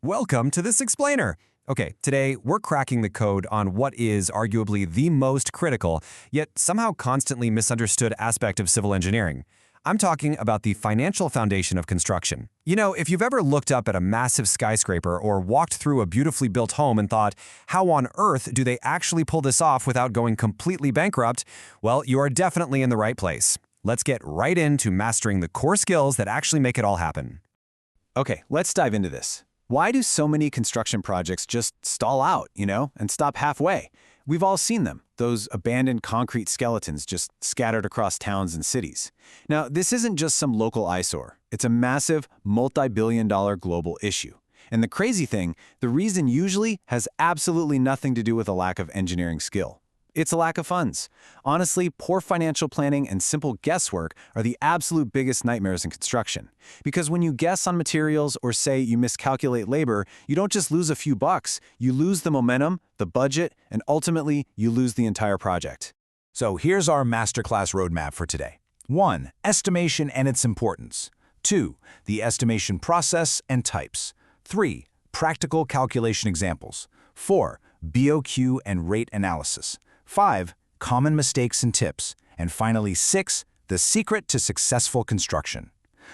Welcome to this explainer. Okay, today we're cracking the code on what is arguably the most critical, yet somehow constantly misunderstood aspect of civil engineering. I'm talking about the financial foundation of construction. You know, if you've ever looked up at a massive skyscraper or walked through a beautifully built home and thought, how on earth do they actually pull this off without going completely bankrupt? Well, you are definitely in the right place. Let's get right into mastering the core skills that actually make it all happen. Okay, let's dive into this. Why do so many construction projects just stall out, and stop halfway? We've all seen them, those abandoned concrete skeletons just scattered across towns and cities. Now, this isn't just some local eyesore. It's a massive, multi-billion-dollar global issue. And the crazy thing, the reason usually has absolutely nothing to do with a lack of engineering skill. It's a lack of funds. Honestly, poor financial planning and simple guesswork are the absolute biggest nightmares in construction. Because when you guess on materials or say you miscalculate labor, you don't just lose a few bucks, you lose the momentum, the budget, and ultimately, you lose the entire project. So here's our masterclass roadmap for today. 1. Estimation and its importance. 2. The estimation process and types. 3. Practical calculation examples. 4. BOQ and rate analysis. 5. Common mistakes and tips. And finally, 6. The secret to successful construction.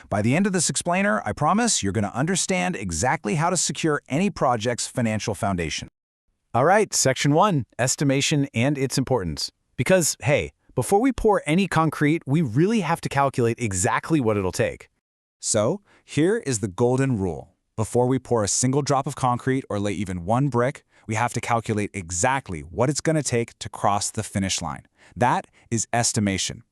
By the end of this explainer, I promise you're going to understand exactly how to secure any project's financial foundation. All right, Section 1, Estimation and its importance. Because, hey, before we pour any concrete, we really have to calculate exactly what it'll take. So, here is the golden rule. Before we pour a single drop of concrete or lay even one brick, we have to calculate exactly what it's going to take to cross the finish line. That is estimation.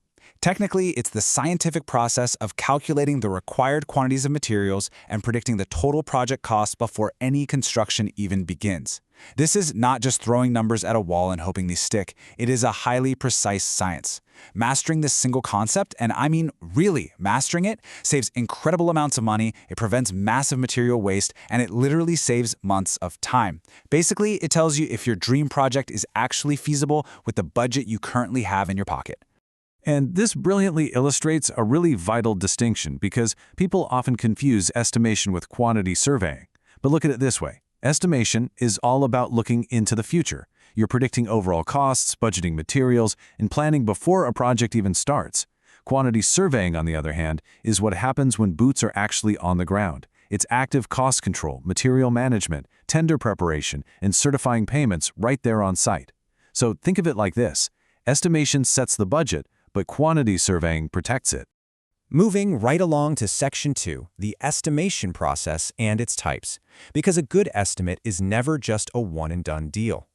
Technically, it's the scientific process of calculating the required quantities of materials and predicting the total project cost before any construction even begins. This is not just throwing numbers at a wall and hoping they stick. It is a highly precise science. Mastering this single concept, and I mean really mastering it, saves incredible amounts of money, it prevents massive material waste, and it literally saves months of time. Basically, it tells you if your dream project is actually feasible with the budget you currently have in your pocket. And this brilliantly illustrates a really vital distinction because people often confuse estimation with quantity surveying. But look at it this way. Estimation is all about looking into the future. You're predicting overall costs, budgeting materials, and planning before a project even starts. Quantity surveying, on the other hand, is what happens when boots are actually on the ground. It's active cost control, material management, tender preparation, and certifying payments right there on site. So think of it like this. Estimation sets the budget, but quantity surveying protects it. Moving right along to Section 2, the estimation process and its types, because a good estimate is never just a one-and-done deal.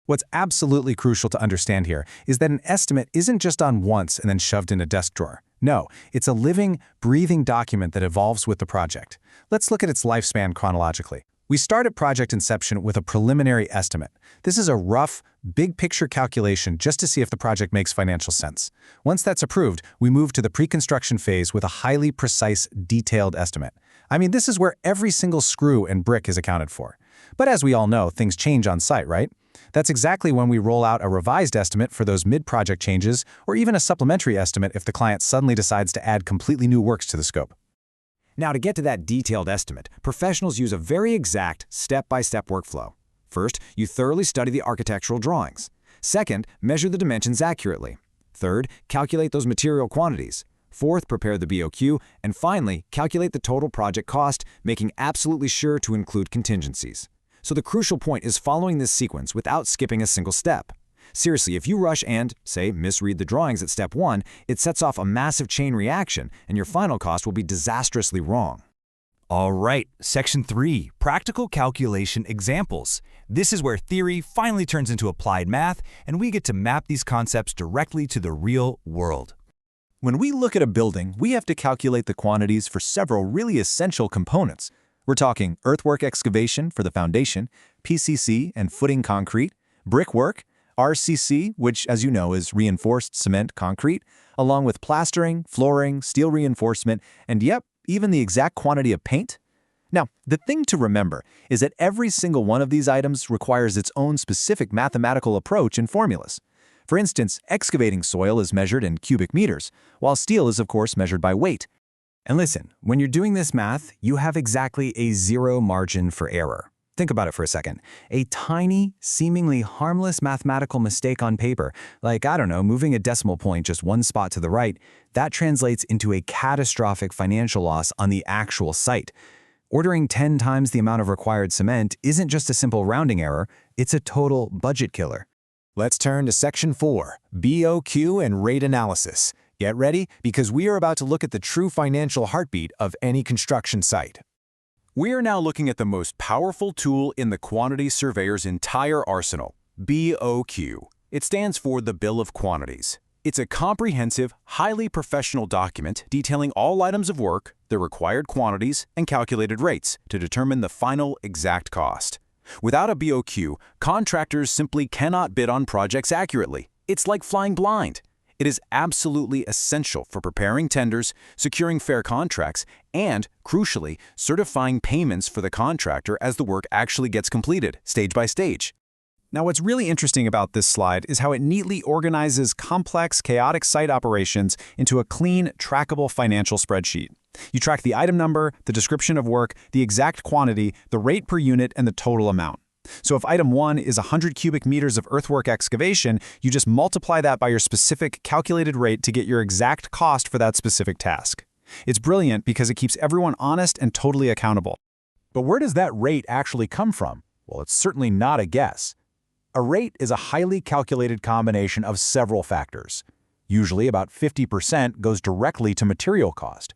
What's absolutely crucial to understand here is that an estimate isn't just done once and then shoved in a desk drawer. No, it's a living, breathing document that evolves with the project. Let's look at its lifespan chronologically. We start at project inception with a preliminary estimate. This is a rough, big-picture calculation just to see if the project makes financial sense. Once that's approved, we move to the pre-construction phase with a highly precise, detailed estimate. I mean, this is where every single screw and brick is accounted for. But as we all know, things change on site, right? That's exactly when we roll out a revised estimate for those mid-project changes, or even a supplementary estimate if the client suddenly decides to add completely new works to the scope. Now, to get to that detailed estimate, professionals use a very exact, step-by-step workflow. First, you thoroughly study the architectural drawings. Second, measure the dimensions accurately. Third, calculate those material quantities. Fourth, prepare the BOQ. And finally, calculate the total project cost, making absolutely sure to include contingencies. So the crucial point is following this sequence without skipping a single step. Seriously, if you rush and, say, misread the drawings at step 1, it sets off a massive chain reaction, and your final cost will be disastrously wrong. All right, Section 3, Practical Calculation Examples. This is where theory finally turns into applied math, and we get to map these concepts directly to the real world. When we look at a building, we have to calculate the quantities for several really essential components. We're talking earthwork excavation for the foundation, PCC and footing concrete, brickwork, RCC, which, as you know, is reinforced cement concrete, along with plastering, flooring, steel reinforcement, and yep, even the exact quantity of paint. Now, the thing to remember is that every single one of these items requires its own specific mathematical approach and formulas. For instance, excavating soil is measured in cubic meters, while steel is, of course, measured by weight. And listen, when you're doing this math, you have exactly a zero margin for error. Think about it for a second. A tiny, seemingly harmless mathematical mistake on paper, like, I don't know, moving a decimal point just one spot to the right, that translates into a catastrophic financial loss on the actual site. Ordering 10 times the amount of required cement isn't just a simple rounding error, it's a total budget killer. Let's turn to Section 4, BOQ and Rate Analysis. Get ready, because we are about to look at the true financial heartbeat of any construction site. We are now looking at the most powerful tool in the quantity surveyor's entire arsenal, BOQ. It stands for the Bill of Quantities. It's a comprehensive, highly professional document detailing all items of work, the required quantities, and calculated rates to determine the final exact cost. Without a BOQ, contractors simply cannot bid on projects accurately. It's like flying blind. It is absolutely essential for preparing tenders, securing fair contracts, and, crucially, certifying payments for the contractor as the work actually gets completed, stage by stage. Now, what's really interesting about this slide is how it neatly organizes complex, chaotic site operations into a clean, trackable financial spreadsheet. You track the item number, the description of work, the exact quantity, the rate per unit, and the total amount. So if item 1 is 100 cubic meters of earthwork excavation, you just multiply that by your specific calculated rate to get your exact cost for that specific task. It's brilliant because it keeps everyone honest and totally accountable. But where does that rate actually come from? Well, it's certainly not a guess. A rate is a highly calculated combination of several factors. Usually about 50% goes directly to material cost,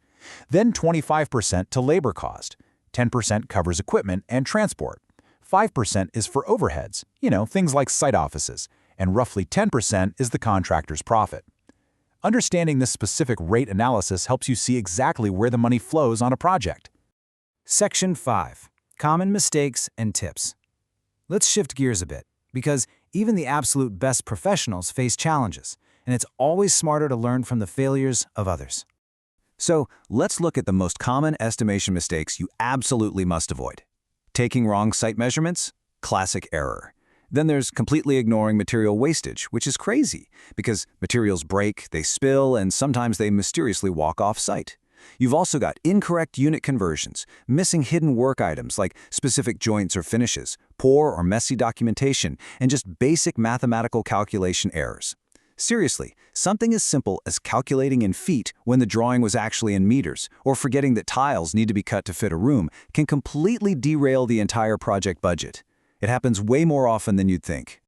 then 25% to labor cost, 10% covers equipment and transport, 5% is for overheads, things like site offices, and roughly 10% is the contractor's profit. Understanding this specific rate analysis helps you see exactly where the money flows on a project. Section 5. Common mistakes and tips. Let's shift gears a bit, because even the absolute best professionals face challenges, and it's always smarter to learn from the failures of others. So let's look at the most common estimation mistakes you absolutely must avoid. Taking wrong site measurements? Classic error. Then there's completely ignoring material wastage, which is crazy, because materials break, they spill, and sometimes they mysteriously walk off-site. You've also got incorrect unit conversions, missing hidden work items like specific joints or finishes, poor or messy documentation, and just basic mathematical calculation errors. Seriously, something as simple as calculating in feet when the drawing was actually in meters, or forgetting that tiles need to be cut to fit a room, can completely derail the entire project budget. It happens way more often than you'd think.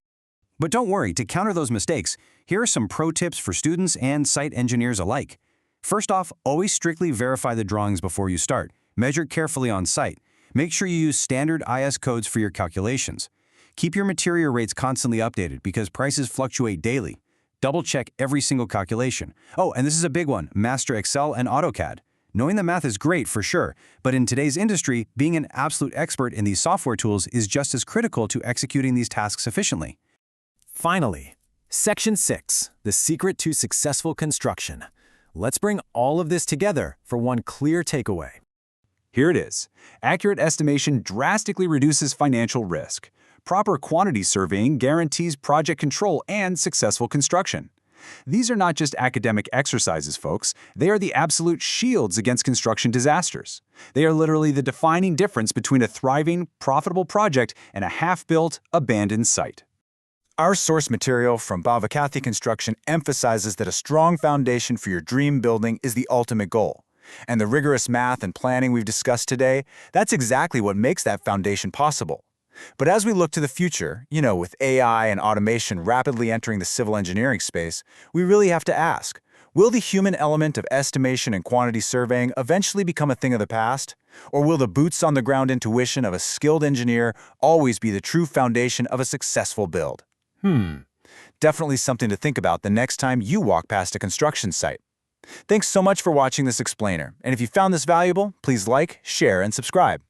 But don't worry, to counter those mistakes, here are some pro tips for students and site engineers alike. First off, always strictly verify the drawings before you start. Measure carefully on site. Make sure you use standard IS codes for your calculations. Keep your material rates constantly updated because prices fluctuate daily. Double-check every single calculation. Oh, and this is a big one, master Excel and AutoCAD. Knowing the math is great for sure, but in today's industry, being an absolute expert in these software tools is just as critical to executing these tasks efficiently. Finally, Section 6, the secret to successful construction. Let's bring all of this together for one clear takeaway. Here it is. Accurate estimation drastically reduces financial risk. Proper quantity surveying guarantees project control and successful construction. These are not just academic exercises, folks. They are the absolute shields against construction disasters. They are literally the defining difference between a thriving, profitable project and a half-built, abandoned site. Our source material from Bhavakathy Construction emphasizes that a strong foundation for your dream building is the ultimate goal. And the rigorous math and planning we've discussed today, that's exactly what makes that foundation possible. But as we look to the future, with AI and automation rapidly entering the civil engineering space, we really have to ask, will the human element of estimation and quantity surveying eventually become a thing of the past? Or will the boots-on-the-ground intuition of a skilled engineer always be the true foundation of a successful build? Definitely something to think about the next time you walk past a construction site. Thanks so much for watching this explainer, and if you found this valuable, please like, share, and subscribe.